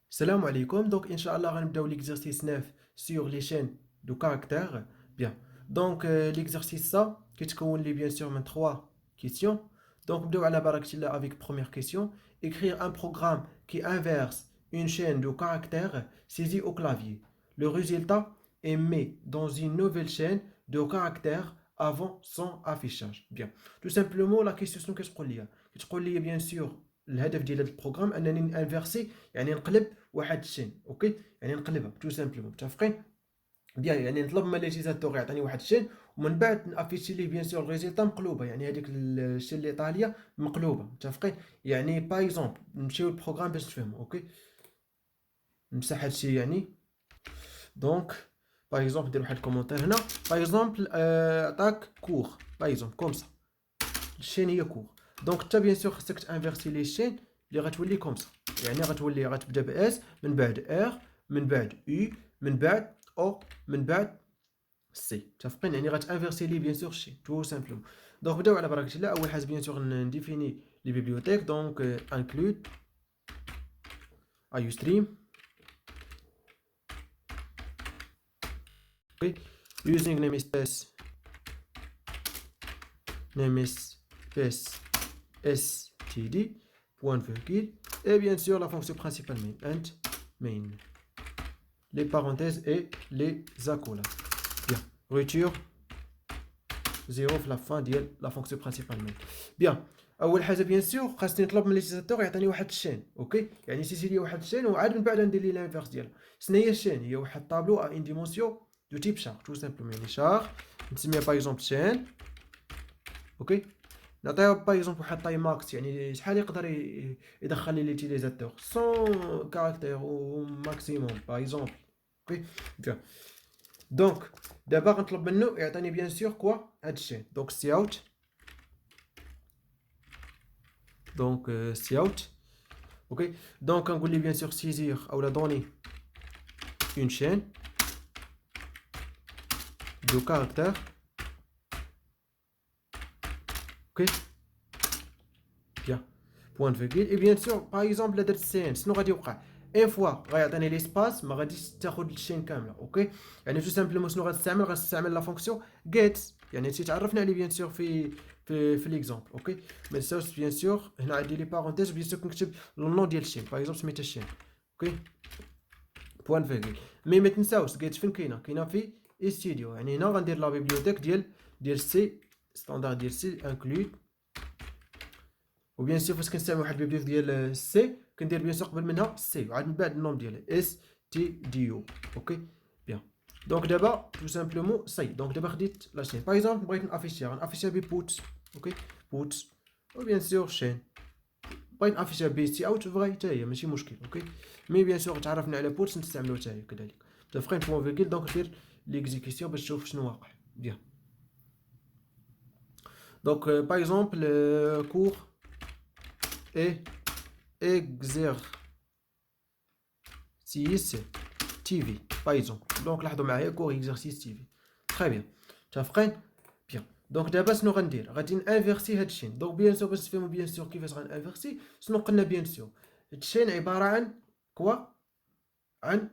Salam alaikum. Donc, Inch'Allah, on va l'exercice 9 sur les chaînes de caractères. Bien. Donc, l'exercice ça, qui est bien sûr من trois questions. Donc, on va avec première question. Écrire un programme qui inverse une chaîne de caractères saisie au clavier. Le résultat est mis dans une nouvelle chaîne de caractères avant son affichage. Bien. Tout simplement, la question qu'est-ce لي bien sûr الهدف ديال هذا البروغرام انني انفيرسي يعني نقلب واحد الشين اوكي يعني نقلبها تو سامبلومون متفقين بيان يعني نطلب من ليتيزاتور يعطيني واحد الشين ومن بعد نافيشي ليه بيان سور الريزلتا مقلوبه يعني هذيك الشين اللي طاليه مقلوبه متفقين يعني باغ اكزومبل نمشيو للبروغرام باش تفهموا اوكي نمسح هذا الشيء يعني دونك باغ اكزومبل ندير واحد الكومونتير هنا باغ اكزومبل عطاك كور باغ اكزومبل كوم سا الشين هي كور دونك انت بيان سور خصك تانفيرسي لي الشين اللي غتولي كوم سا يعني غتبدا باس من بعد ار من بعد يو من بعد او من بعد سي متفقين يعني غتانفيرسي لي بيان سور الشين تو سامبلومون دونك نبداو على بركه الله اول حاجه بيان سور نديفيني لي بيبليوتيك دونك انكلود ايو ستريم اوكي using namespace std point virgule et bien sûr la fonction principale main int main les parenthèses et les accolades bien rupture 0 في la fin ديال la fonction principale main bien اول حاجه بيان سور خاصني نطلب من ليتيزاتور يعطيني واحد الشين اوكي يعني سيسي لي واحد الشين وعاد من بعد ندير لي لانفيرس ديالها شنو هي الشين هي واحد طابلو ا ان ديمونسيون دو تيب شار تو سامبلومون يعني شار نسميها باغ اكزومبل شين اوكي نعطيها باغ اكزومبل واحد طاي ماكس يعني شحال يقدر يدخل لي ليتيليزاتور 100 كاركتير او ماكسيموم باغ اكزومبل اوكي بيان دونك دابا غنطلب منه يعطيني بيان سور كوا هاد الشين دونك سي اوت دونك سي اوت اوكي دونك كنقول لي بيان سور سيزير او لا دوني اون شين دو كاركتير اوكي بيان بوان فيرغول اي بيان سور باغ اكزومبل لا درت سي ان شنو غادي يوقع ان فوا غيعطيني ليسباس ما غاديش تاخذ الشين كامله اوكي يعني تو سامبلومون شنو غتستعمل لا فونكسيون get يعني هادشي تعرفنا عليه بيان سور في ليكزومبل اوكي ما تنساوش بيان سور هنا عندي لي بارونتيز بيان سور كنكتب لو ديال الشين باغ اكزومبل سميتها الشين اوكي بوان فيرغول مي ما تنساوش get فين كاينه في استوديو يعني هنا غندير لا بيبليوتيك ديال سي ستاندارد ديال سي انكلود وبيان سور فاش كنستعمل واحد البيبليوتيك ديال سي كندير بيان سور قبل منها سي وعاد من بعد النوم ديالها اس تي دي او اوكي بيان دونك دابا تو سامبلومون سي دونك دابا خديت لا شين باغ اكزومبل بغيت نافيشيها غنافيشيها ببوت اوكي بوت وبيان سور شين بغيت نافيشيها بي سي اوت فغي حتى هي ماشي مشكل اوكي مي بيان سور تعرفنا على بوت نستعملوها حتى هي كذلك متفقين بوان فيرغول دونك ندير ليكزيكسيون باش تشوف شنو واقع بيان دونك باغ اكزومبل كور et exercice TV par exemple donc لاحظوا معايا كور exercice TV très bien متفقين bien دونك دابا شنو غندير غادي نانفيرسي هاد الشين دونك بيان سور باش تفهموا بيان سور كيفاش غنانفيرسي شنو قلنا بيان سور هاد الشين عباره عن كوا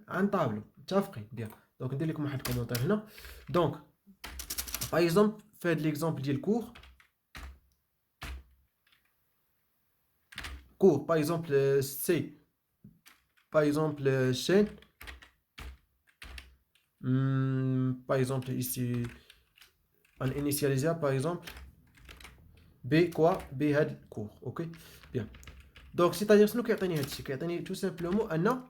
عن طابلو متفقين bien دونك ندير لكم واحد الكومونتير هنا دونك باغ اكزومبل في هاد ليكزومبل ديال كور par exemple c'est par exemple chaîne par exemple ici on initialise par exemple b quoi b had cours ok bien donc c'est-à-dire شنو كيعطيني هادشي كيعطيني tout simplement ان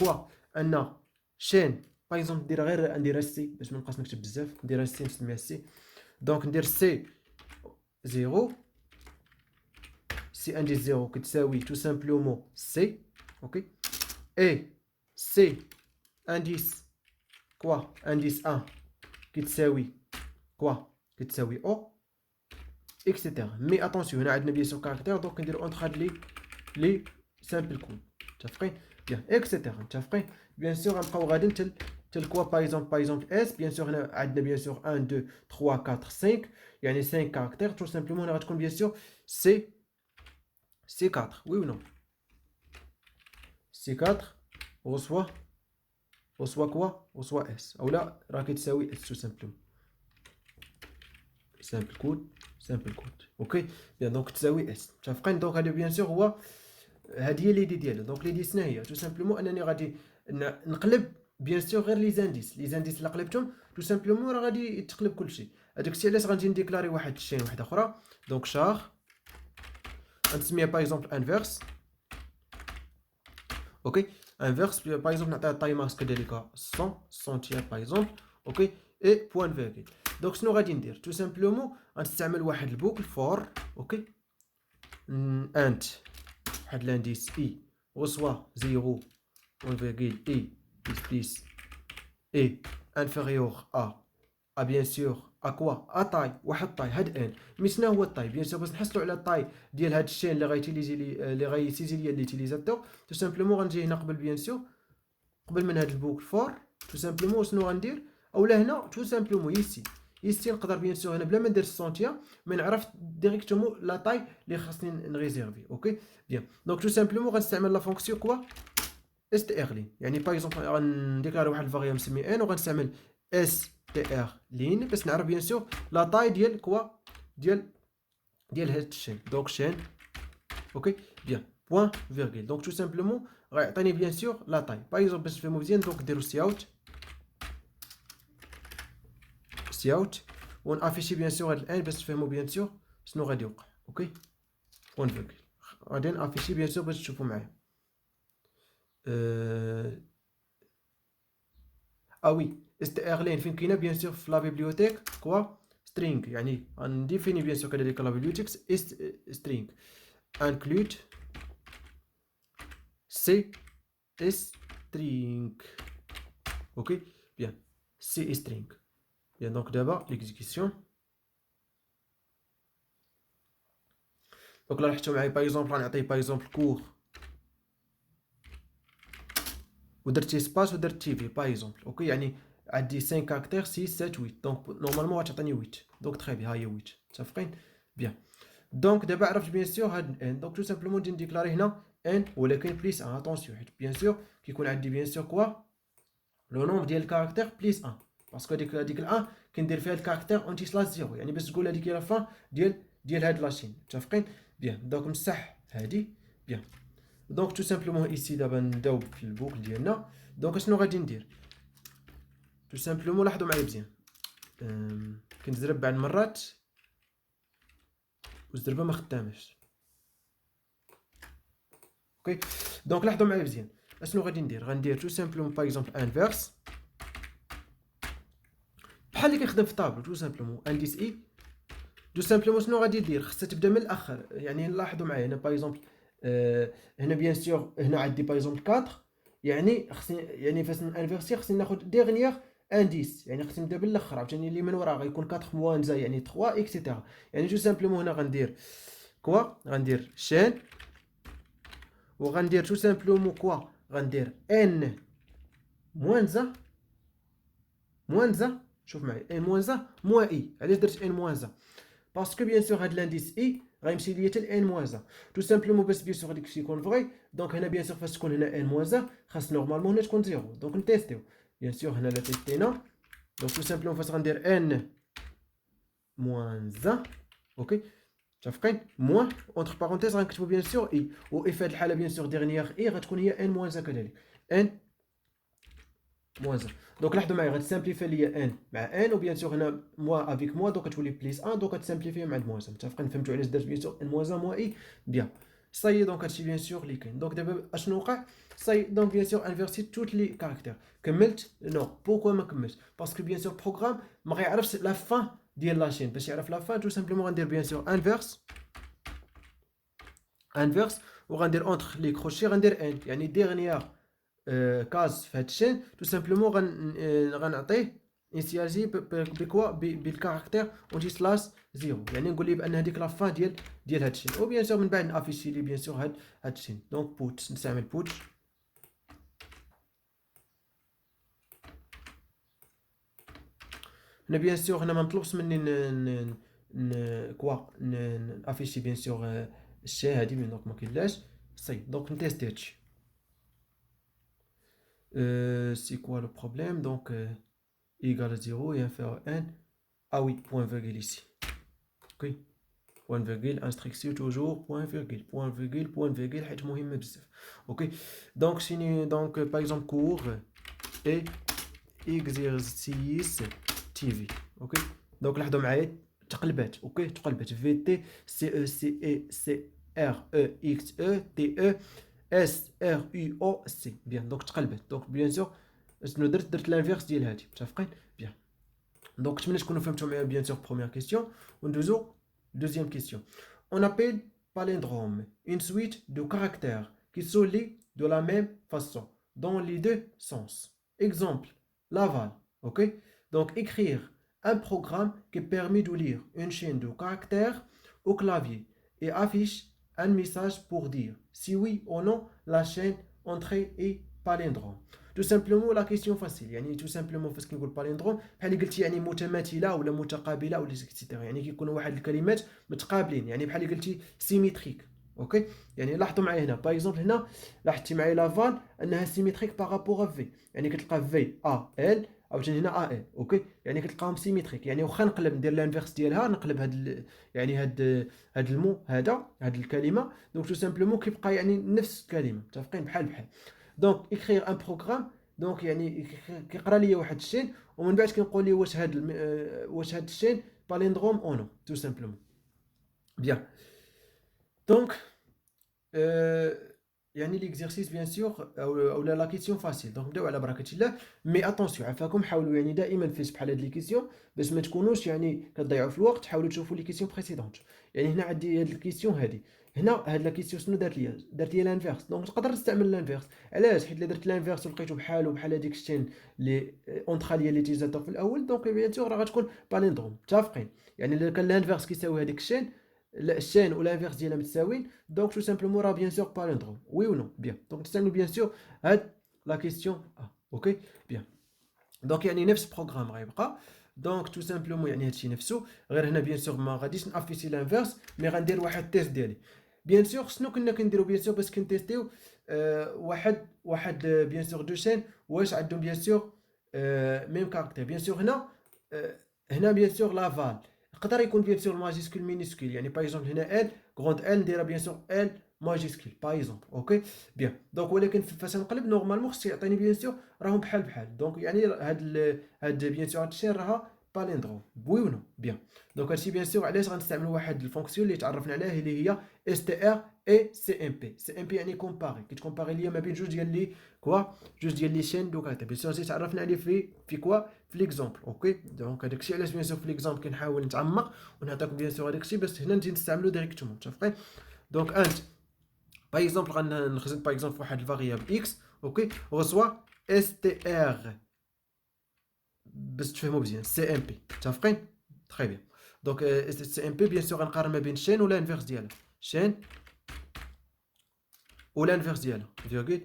quoi ان chaîne par exemple ندير غير ندير سي باش ما نبقاش نكتب بزاف ندير سي نسميها سي دونك ندير سي 0 سي indice 0 كتساوي tout simplement C ok et C indice quoi indice 1 كتساوي quoi كتساوي O etc mais attention هنا عندنا بيان سور كاركتير دونك ندير اونتر هاد لي سامبل كود متفقين بيان etc متفقين بيان سور غنبقاو غاديين تل كوا باغ اكزومبل اس بيان سور هنا عندنا بيان سور 1 2 3 4 5 يعني 5 كاركتير تو سامبلومون هنا غتكون بيان سور سي C4, oui ou non? C4 reçoit quoi? Reçoit S. Ou là, راكي تساوي S tout simplement. simple code. Ok. Bien, donc تساوي S. متفقين؟ دونك هذا بيان سور هو هذه هي ليدي ديالو. دونك ليدي شنو هي؟ تو سامبلومون انني غادي نقلب بيان سور غير لي زانديس اللي قلبتهم تو سامبلومون راه غادي يتقلب كلشي. هذاك الشيء علاش غنجي نديكلاري واحد الشين واحده اخرى. دونك شار غنسميها باغ اكزومبل انفيرس. اوكي انفيرس باغ اكزومبل نعطيها طاي ماكس كذلك 100 سنتيم باغ اكزومبل. اوكي اي بوان فيرغيل. دونك شنو غادي ندير؟ تو سامبلومون غنستعمل واحد البوكل فور. اوكي انت واحد لانديس اي reçoit 0 1,i plus est inférieur à bien sûr à quoi à taille واحد طاي هاد ان. مي شنو هو الطاي؟ بيان سور باش نحصلوا على الطاي ديال هاد الشين اللي غايتيليزي اللي غايسيزي ليا ليتيليزاتور تو سامبلومون غنجي هنا قبل بيان سور قبل من هاد البوك فور تو سامبلومون شنو غندير؟ اولا هنا تو سامبلومون يسي نقدر بيان سور هنا بلا ما ندير السونتيا مي نعرف ديريكتومون لا طاي اللي خاصني نريزيرفي. اوكي بيان دونك تو سامبلومون غنستعمل لا فونكسيون كوا اس تي ار لين. يعني باغ اكزومبل غنديكلاري واحد الفاريابل نسميه ان وغنستعمل اس تي ار لين باش نعرف بيان سور لا طاي ديال كوا ديال هاد الشين. دونك شين اوكي بيان بوان فيرغيل. دونك تو سامبلومون غيعطيني بيان سور لا طاي. باغ اكزومبل باش نفهمو مزيان دونك نديرو سي اوت ونافيشي بيان سور هاد الان باش تفهمو بيان سور شنو غادي يوقع. اوكي بوان فيرغيل غادي نافيشي بيان سور باش تشوفو معايا. وي استر لين فين كاينه بيان سور في لا بيبليوتيك كوا سترينغ. يعني غنديفيني بيان سور كذلك لا بيبليوتيك سترينغ انكلود سي سترينغ. اوكي بيان سي سترينغ. بيان دونك دابا ليكزيكسيون. دونك لا لاحظتوا معايا باغ اكزومبل غنعطيه باغ اكزومبل كور ودرت اسباس ودرت تي في باغ اكزومبل. اوكي يعني عندي 5 كاركتير 6 7 8 دونك نورمالمون غتعطيني 8. دونك تري بيان ها هي 8. متفقين؟ بيان دونك دابا عرفت بيان سور هاد ان. دونك تو سامبلومون ندير نديكلاري هنا ان ولكن بليس ان. اتونسيون حيت بيان سور كيكون عندي بيان سور كوا لو نومبر ديال الكاركتير بليس ان باسكو هذيك الان كندير فيها الكاركتير اونتي سلاش زيرو. يعني باش تقول هذيك هي لا فان ديال هاد لاشين. متفقين؟ بيان دونك نمسح هادي. بيان دونك تو سامبلومون ايسي دابا نبداو في البوكل ديالنا. دونك شنو غادي ندير؟ تو سامبلومون لاحظوا معايا مزيان كنزرب بعض المرات والزربه ما خداماش. اوكي دونك لاحظوا معايا مزيان اشنو غادي ندير؟ غندير تو سامبلومون باغ اكزومبل انفيرس بحال اللي كيخدم في طابلو. تو سامبلومون انديس اي تو سامبلومون شنو غادي دير؟ خصها تبدا من الاخر. يعني لاحظوا معايا هنا باغ اكزومبل هنا بيان سور هنا عندي باغ اكزومبل 4 يعني خصني يعني فاش انفيرسي خصني ناخذ ديرنيير انديس. يعني خصني نبدا بالاخر عاوتاني اللي من ورا غيكون 4 موان زا يعني 3 اكسيتيرا. يعني تو سامبلومون هنا غندير كوا غندير شين وغندير تو سامبلومون كوا غندير ان موان زا شوف معايا ان موان زا موان اي. علاش درت ان موان زا؟ باسكو بيان سور هاد لانديس اي غيمشي ليا حتى لان موان زا. تو سامبلومون باش بيان سور هاديك الشيء يكون فغي. دونك هنا بيان سور فاش تكون هنا ان موان زا خاص نورمالمون هنا تكون زيرو. دونك نتيستيو بيان سور هنا لا تيستينا. دونك تو سامبلومون فاش غندير ان موان زا اوكي متفقين موان اونتر بارونتيز غنكتبو بيان سور اي و اي في هاد الحاله بيان سور ديرنيير اي غتكون هي ان موان زا كذلك ان موان زا. دونك لاحظوا معايا غتسامبليفي ليا ان مع ان وبيان سور هنا موا افيك موا دونك تولي بليس ان. دونك غتسامبليفي مع موان زا. متفقين؟ فهمتوا علاش درت بيان سور ان موان زا موا اي؟ بيان صاي. دونك هادشي بيان سور اللي كاين. دونك دابا اشنو وقع؟ صاي دونك بيان سور انفيرسي توت لي كاركتير. كملت؟ نو. بوكو ما كملتش؟ باسكو بيان سور بروغرام ما غيعرفش لا فان ديال لاشين. باش يعرف لا فان تو سامبلومون غندير بيان سور انفيرس وغندير اونتر لي كروشي غندير ان. يعني ديرنيير كاز في هاد الشين تو سامبلومون غنعطيه انسيالجي بكوا بالكاركتير اونتي سلاش زيرو. يعني نقول ليه بان هذيك لا فان ديال هاد الشين. وبيان سور من بعد نافيشي لي بيان سور هاد الشين. دونك بوت نستعمل بوت هنا بيان سور هنا ما مطلوبش مني كوا نافيشي بيان سور الشين هادي. دونك ما كاينلاش صي. دونك نتيستي هادشي. C'est quoi le problème? Donc, égal à 0 et inférieur à n. Ah oui, point virgule ici. Ok. Point virgule, instruction toujours, point virgule, point virgule, point virgule, حيت مهمة بزاف. Ok. Donc, par exemple, cours et exercice TV. Ok. Donc, لاحظوا معايا تقلبات. Ok. تقلبات VT CE CE CRE XE SRUOC. Bien. Donc, تقلبات. Donc, bien sûr, شنو درت l'inverse ديال هادي. متفقين؟ Bien. Donc, نتمنى تكونوا فهمتوا معايا bien sûr première question. وندوزو deuxième question. On appelle palindrome une suite de caractères qui sont lits de la même façon, dans les deux sens. Exemple, Laval. Ok. Donc, écrire un programme qui permet de lire une chaîne de caractères au clavier et affiche un message pour dire si oui ou non la chaîne entrée est palindrome. Tout simplement la question facile يعني tout simplement فاش كنقول باليندروم بحال اللي قلتي يعني متماثله ولا متقابله ولا اكسيتيرا يعني كيكونوا واحد الكلمات متقابلين يعني بحال اللي قلتي سيميتريك. اوكي يعني لاحظوا معايا هنا باغ اكزومبل هنا لاحظتي معايا لافال انها سيميتريك بارابور في يعني كتلقى في ا ال عاوتاني هنا ا ال. اوكي يعني كتلقاهم سيميتريك يعني واخا نقلب ندير لانفيرس ديالها نقلب يعني هاد المو هاد الكلمه دونك تو سامبلومون كيبقى يعني نفس الكلمه متفقين بحال. دونك اكريغ ان بروغرام دونك يعني كيقرا لي واحد الشين ومن بعد كنقول لي واش هاد الشين باليندروم او نو تو سامبلومون. بيان دونك يعني ليكزيرسيس بيان سور او لا كيسيون فاسيل دونك نبداو على بركه الله. مي اتونسيون عفاكم حاولوا يعني دائما فاش بحال هاد لي كيسيون باش ما تكونوش يعني كتضيعوا في الوقت حاولوا تشوفوا لي كيسيون بريسيدونت. يعني هنا عندي هاد الكيسيون هادي هنا هاد لا كيسيون شنو دارت لي لانفيرس دونك تقدر تستعمل لانفيرس. علاش؟ حيت الا درت لانفيرس ولقيتو بحال هذيك الشين لي اونطرا ديال ليتيزاتور في الاول دونك بيان سور راه غتكون باليندروم متفقين. يعني الا كان لانفيرس كيساوي هذيك الشين الشين والانفيرس ديالها متساويين دونك تو سامبلومون راه بيان سور باليندروم وي و نو. بيان دونك نستعملوا بيان سور هاد لا كيسيون اوكي. بيان دونك يعني نفس البروغرام غيبقى دونك تو سامبلومون يعني هادشي نفسه غير هنا بيان سور ما غاديش نافيسي لانفيرس مي غندير واحد تيست ديالي. بيان سور شنو كنا كنديرو بيان سور باش كنتيستيو واحد بيان سور دو شين واش عندهم بيان سور ميم كاركتير. بيان سور هنا بيان سور لافال يقدر يكون بيان سور ماجيسكول مينيسكول يعني باغ اكزومبل هنا ال كروند ال نديرها بيان سور ال ماجيسكول باغ اكزومبل. اوكي بيان دونك ولكن فاش نقلب نورمالمون خصو يعطيني بيان سور راهم بحال دونك يعني هاد بيان سور هاد الشين راها باليندروم بوي و نو. بيان دونك هادشي بيان سور علاش غنستعملوا واحد الفونكسيون اللي تعرفنا عليها اللي هي اس تي ار اي سي ام بي. سي ام بي يعني كومباري كيتكومباري ليا ما بين جوج ديال لي شين دو كاركتير. بيان سور زيد تعرفنا عليه في كوا في ليكزومبل. اوكي دونك هذاك الشيء علاش بيان سور في ليكزومبل كنحاول نتعمق ونعطيكم بيان سور هذاك الشيء باش هنا نجي نستعملو ديريكتومون متفقين. دونك انت باغ اكزومبل غنخزن باغ اكزومبل واحد الفاريابل اكس اوكي ريسوا اس تي ار باش تفهموا مزيان سي ام بي متفقين. تري بيان دونك سي ام بي بيان سور غنقارن ما بين شين ولا انفيرس ديالها شين ولا انفيرس ديالها فيرغول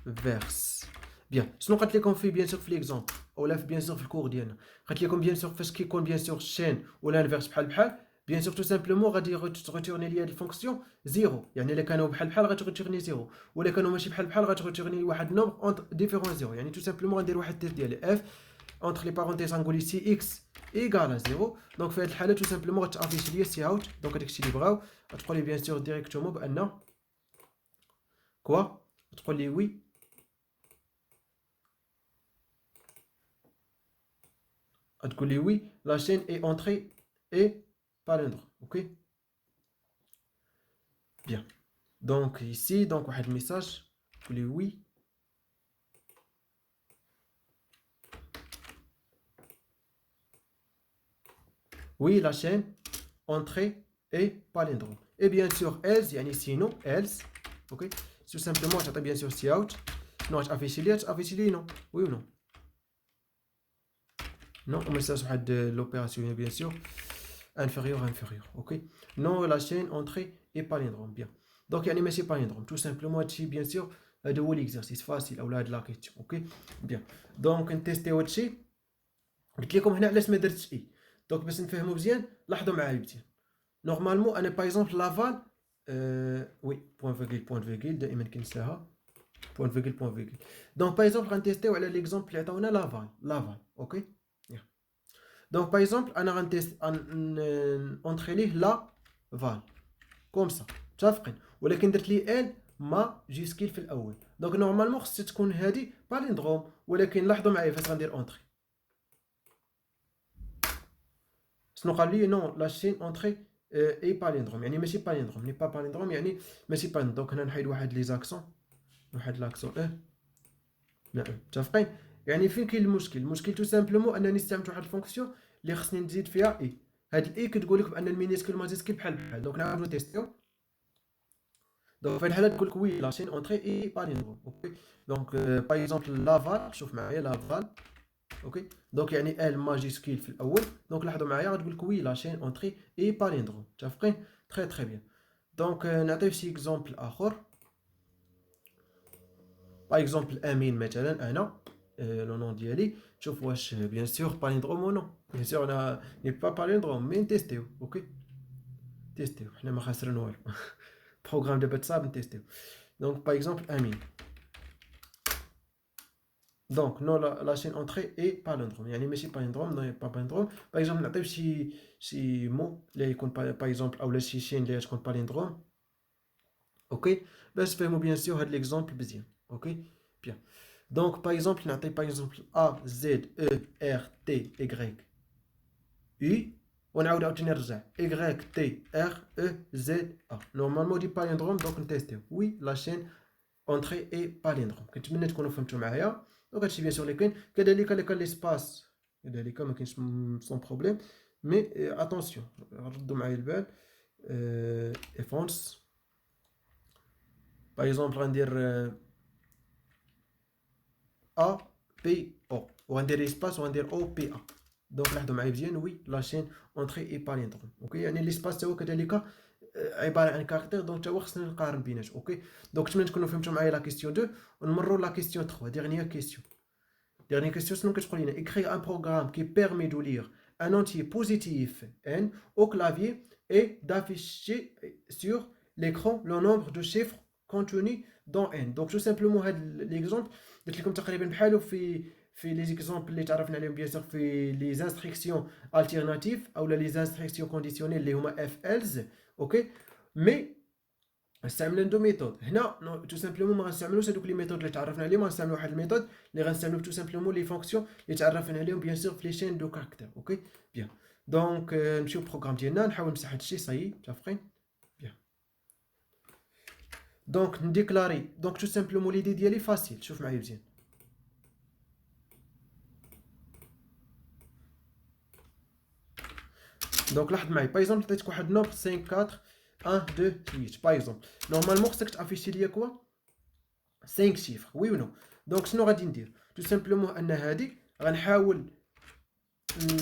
انفيرس. بيان شنو قلت لكم في بيان سور في ليكزومبل اولا في بيان سور في الكور ديالنا قلت لكم بيان سور فاش كيكون بيان سور شين ولا انفيرس بحال بيان سور تو سامبلومون غادي غتورني لي هاد الفونكسيون زيرو يعني الا كانوا بحال غتورني زيرو ولا كانوا ماشي بحال غتورني واحد نومبر اونتر ديفيرون زيرو يعني تو سامبلومون غندير واحد التيست ديالي اف اونتر لي بارونتيز غنقول لي سي اكس ايغال زيرو دونك في هاد الحاله تو سامبلومون غتافيش لي سي اوت دونك هاداك الشيء اللي بغاو غتقول لي بيان سور ديريكتومون بان كوا تقول لي وي تقول لي وي لا شين اي اونتري اي palindrome. Ok bien donc ici donc واحد الميساج تقول لي وي oui la chaîne entrée et palindrome et bien sûr else يعني sinon else ok tout simplement تعطي bien sûr سي اوت شنو غتافيشي لي نو وي و نو non message واحد l'opération bien sûr inférieur ok non la chaîne entrée et palindrome bien donc يعني ماشي palindrome tout simplement هادشي bien sûr هذا هو ليكزرسيس فاسيل اولا هاد لا كيستيون. اوكي بيان دونك نتيستيو هادشي قلت لكم هنا علاش ما درتش اي دونك باش نفهموا مزيان لاحظوا معايا مزيان نورمالمون انا باغ اكزومبل لافال وي بوين فيرغول دائما كنساها بوان فيغل بوان فيغل. دونك باغ اكزومبل غنتيستيو على ليكزومبل اللي عطاونا لافال اوكي. دونك باغ اكزومبل انا غنتيست اونطخي ليه لا فال كوم سا متفقين، ولكن درت لي ان ماجيسكيل في الاول. دونك نورمالمون خصها تكون هادي باليندروم، ولكن لاحظوا معايا فاش غندير اونطري شنو قال لي نو لا شين اونطري اي باليندروم، يعني ماشي باليندروم، ني با باليندروم يعني ماشي باليندروم. دونك هنا نحيد واحد لي زاكسون، واحد لاكسون نعم متفقين. يعني فين كاين المشكل؟ المشكل تو سامبلومون انني استعملت واحد الفونكسيون اللي خصني نزيد فيها اي. هاد الاي كتقول لك بان المينيسكول ماجيسكول بحال بحال. دونك نعاودو نتيستيو. دونك في الحاله تقول لك وي لا شين اونطري اي باليندروم اوكي. دونك باغ اكزومبل لافال، شوف معايا لافال اوكي. دونك يعني ال ماجيسكول في الاول. دونك لاحظوا معايا غتقول لك وي لا شين اونطري اي باليندروم متفقين. تري تري بيان. دونك نعطيو شي اكزومبل اخر. باغ اكزومبل امين مثلا، انا لو نون ديالي، شوف واش بيان سور باليندروم او نو. بيان سور انا ني با باليندروم مي نتيستيو اوكي. تيستيو حنا ما خاسرين والو. بروغرام دابا تصاب نتيستيو. دونك باغ اكزومبل امين. دونك نو لا شين اونطري اي باليندروم، يعني ماشي باليندروم نو با باليندروم. باغ اكزومبل نعطيو شي مو اللي يكون باغ اكزومبل اولا شي شين اللي تكون باليندروم اوكي، باش تفهموا بيان سور هاد ليكزومبل مزيان اوكي. بيان. دونك باغ اكزومبل نعطي باغ اكزومبل ا زد او ار تي ايغريك اي، ونعاود عاوتاني نرجع ايغريك تي ار او زد ا. نورمالمون دي باليندروم. دونك نتيستيو وي لا شين اونطري اي باليندروم. كنتمنى تكونوا فهمتوا معايا. دونك هادشي بيان سور اللي كاين. كذلك اللي كان ليسباس كذلك ما كاينش سون بروبليم، مي اتونسيون ردوا معايا البال. افونس باغ اكزومبل غندير ا بي او، وغندير اسباس وغندير او بي ا. دونك لاحظوا معايا مزيان وي لا شين اونطري اي باليندروم اوكي. يعني ليسباس تا هو كذلك عباره عن كاركتير، دونك تا هو خصنا نقارن بيناتهم اوكي. دونك نتمنى تكونوا فهمتوا معايا لا كيستيون 2. ونمروا لا كيستيون 3 ديرنيير كيستيون. Dernière question, sinon qu'est-ce qu'on dit? Écrire un programme qui permet de lire un entier positif n au clavier et d'afficher sur l'écran le nombre de chiffres contenus dans n. Donc tout simplement l'exemple قلت لكم تقريبا بحاله في les exemples اللي تعرفنا عليهم bien sûr في les instructions alternatives او les instructions conditionnelles اللي هما FLs اوكي. مي غنستعمل دو ميثود هنا تو سامبلومون. ما غنستعملوش هذوك لي ميثود اللي تعرفنا عليهم، غنستعملوا واحد الميثود اللي غنستعملوا تو سامبلومون لي فونكسيون اللي تعرفنا عليهم بيان سور في لي شين دو كاركتير اوكي. بيان. دونك نمشيو البروغرام ديالنا، نحاول نمسح هادشي صايي متفقين. بيان. دونك نديكلاري. دونك تو سامبلومون ليدي ديالي فاسيل، شوف معايا مزيان. دونك لاحظ معايا باغ اكزومبل عطيتك واحد نومبر 5 4 1 2 8 باغ اكزومبل. نورمالمون خصك تافيشي ليا كوا 5 شيفر وي و نو. دونك شنو غادي ندير؟ تو سامبلومون ان هادي غنحاول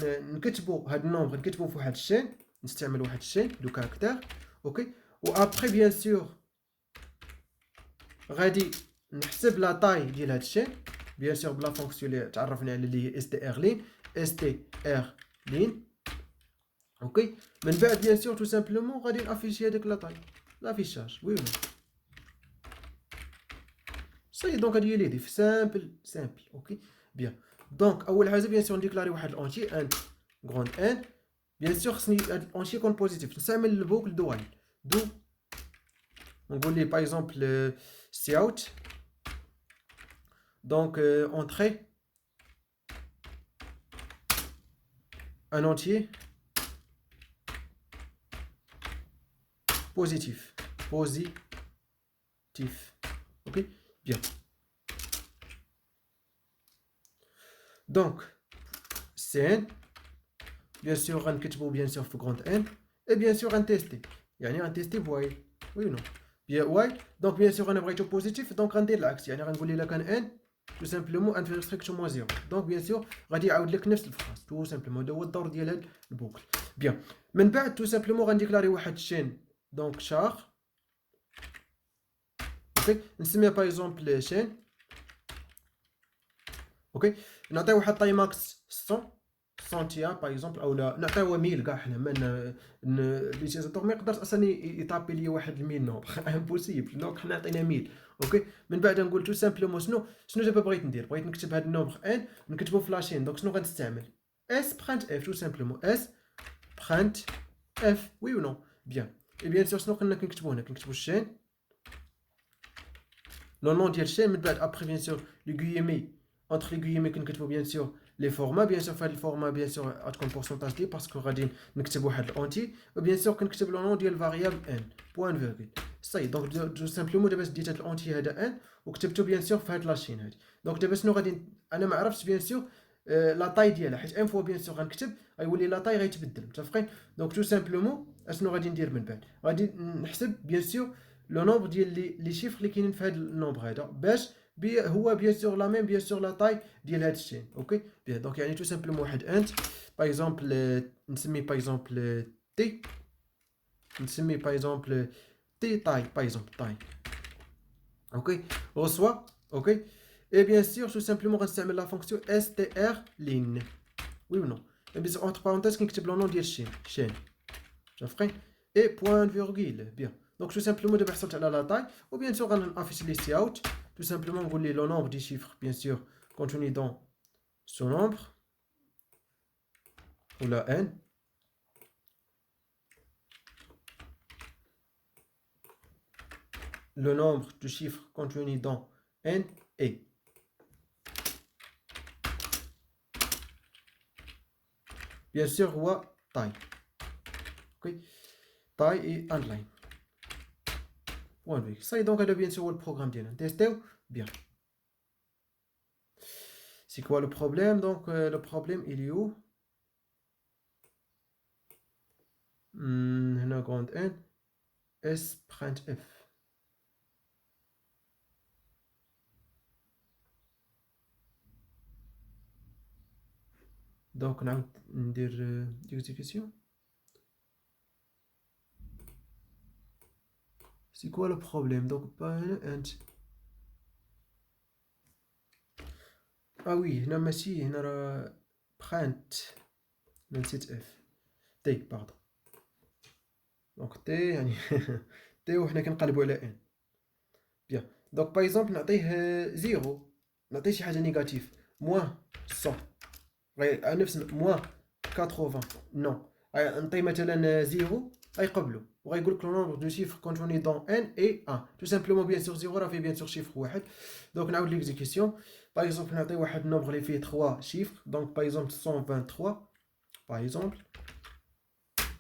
نكتبو هاد النومبر، نكتبو في واحد الشين، نستعمل واحد الشين دو كاركتير اوكي. و ابري بيان سور غادي نحسب لا طاي ديال هاد الشين بيان سور بلا فونكسيون اللي تعرفنا على اللي هي اس تي ار لين. اس تي ار لين اوكي. من بعد بيان سور تو سامبلومون غادي نافيشي هذيك لا طاي لافيشاج وي ولا صافي. دونك هادي هي ليدي في سامبل اوكي. بيان. دونك اول حاجه بيان سور نديكلاري واحد الانتي ان غروند ان. بيان سور خصني هاد الانتي يكون بوزيتيف. نستعمل البوكل دو وايل دو نقول لي باغ اكزومبل سي اوت. دونك اونطري ان entier positif ok. Bien. Donc cn bien sûr غنكتبو bien sûr في grande n et bien sûr غنتيستي، يعني غنتيستي void oui ou non. bien while donc bien sûr انا بغيتو بوزيتيف دونك غندير العكس، يعني غنقول لي الا كان n tout simplement inférieur strictement 0 donc bien sûr غادي يعاود لك نفس الفراس tout simplement. هذا هو الدور ديال هاد البوكل. بيان. من بعد tout simplement غنديكلاري واحد الشين دونك شار اوكي. نسميها باغ اكزومبل شين اوكي. نعطي واحد طاي ماكس 100 100 par exemple اولا نعطيوها 1000 كاع حنا ليتيزاتور ما يقدرش اصلا يطابي لي واحد 1000 نومبر امبوسيبل. دونك حنا عطينا 1000. اوكي من بعد نقول تو سامبلومون شنو دابا بغيت ندير، بغيت نكتب هذا النومبر ان نكتبو في لاشين. دونك شنو غنستعمل اس برانت اف، تو سامبلومون اس برانت اف، وي و نو بيان. اي بيان سور شنو قلنا كنكتبو هنا، كنكتبو الشين لو نون ديال الشين، من بعد ابري بيان سور لي غيومي entre les guillemets كنكتبوا bien sûr les formats. bien sûr في هذا الفورما bien sûr غتكون pourcentage ديال باسكو غادي نكتب واحد الانتي، و bien sûr كنكتب لو نون ديال فاريابل ان بوان فيرغول صاي. دونك جو سامبلومون دابا ديت هذا الانتي هذا ان وكتبته bien sûr في هاد لاشين هادي. دونك دابا شنو غادي انا ما عرفتش bien sûr لا طاي ديالها، حيت ان فوا bien sûr غنكتب غيولي لا طاي غيتبدل، متفقين؟ دونك تو سامبلومون اشنو غادي ندير من بعد، غادي نحسب bien sûr لو نومبر ديال لي شيفر اللي كاينين في هذا النومبر هذا باش هو بيان سور لا ميم بيان سور لا طاي ديال هاد الشين. اوكي بيان. دونك يعني تو سامبلومون واحد انت باغ اكزومبل نسمي باغ اكزومبل تي، نسمي باغ اكزومبل تي طاي باغ اكزومبل طاي. اوكي reçoit. اوكي اي بيان سور تو سامبلومون غنستعمل لا فونكسيون اس تي ار لين، وي و نو. بيان سور اونتر بارونتيز كنكتب لو نون ديال الشين شين متفقين اي بوان فيرغول بيان. دونك تو سامبلومون دابا حصلت على لا طاي، و بيان سور غنافيش لي سي اوت. Tout simplement, vous voulez le nombre des chiffres, bien sûr, contenu dans ce nombre, ou la n. Le nombre de chiffres contenu dans n est. Bien sûr, ou taille. Ok. Taille et underline. Ça est donc bien sûr le programme d'N. Testez bien. C'est quoi le problème? Donc le problème il est où? Une grande N S print F. Donc نعاود ندير l'exécution. C'est quoi le problème? Donc pas un. Ah oui, هنا ماشي هنا راه print نسيت اف تي باردون. دونك تي يعني تي وحنا كنقلبوا على ان بيان. دونك باغ اكزومبل نعطيه زيرو، نعطيه شي حاجه نيجاتيف موان 100 نفس موان 80 نو. نعطيه مثلا زيرو غيقبلو وغيقول لك لو نومبر دو شيفر كونتوني دون ان اي 1 تو سامبلومون. بيان سور زيرو راه فيه بيان سور شيفر واحد. دونك نعاود ليكزيكسيون. باغ اكزومبل نعطيه واحد نومبر اللي فيه 3 شيفر. دونك باغ اكزومبل 123 باغ اكزومبل.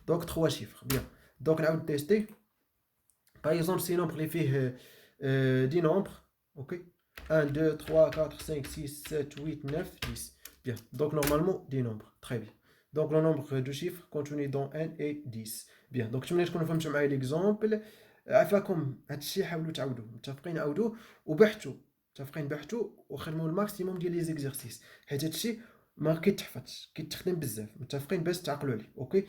دونك 3 شيفر بيان. دونك نعاود تيستي. باغ اكزومبل سي نومبر اللي فيه دي نومبر. اوكي 1 2 3 4 5 6 7 8 9 10 بيان. دونك نورمالمون دي نومبر تري بيان. دونك لو نومبر دو شيفر كونتوني دون ان اي 10 بيان. دونك نتمنى تكونوا فهمتوا معايا ليكزومبل. عفاكم هادشي حاولوا تعاودوه، متفقين؟ عاودوه وبحثوا، متفقين؟ بحثوا وخدموا الماكسيموم ديال لي زيكزارسيس، حيت هادشي ما كيتحفظش، كيتخدم بزاف، متفقين؟ باش تعقلوا عليه. اوكي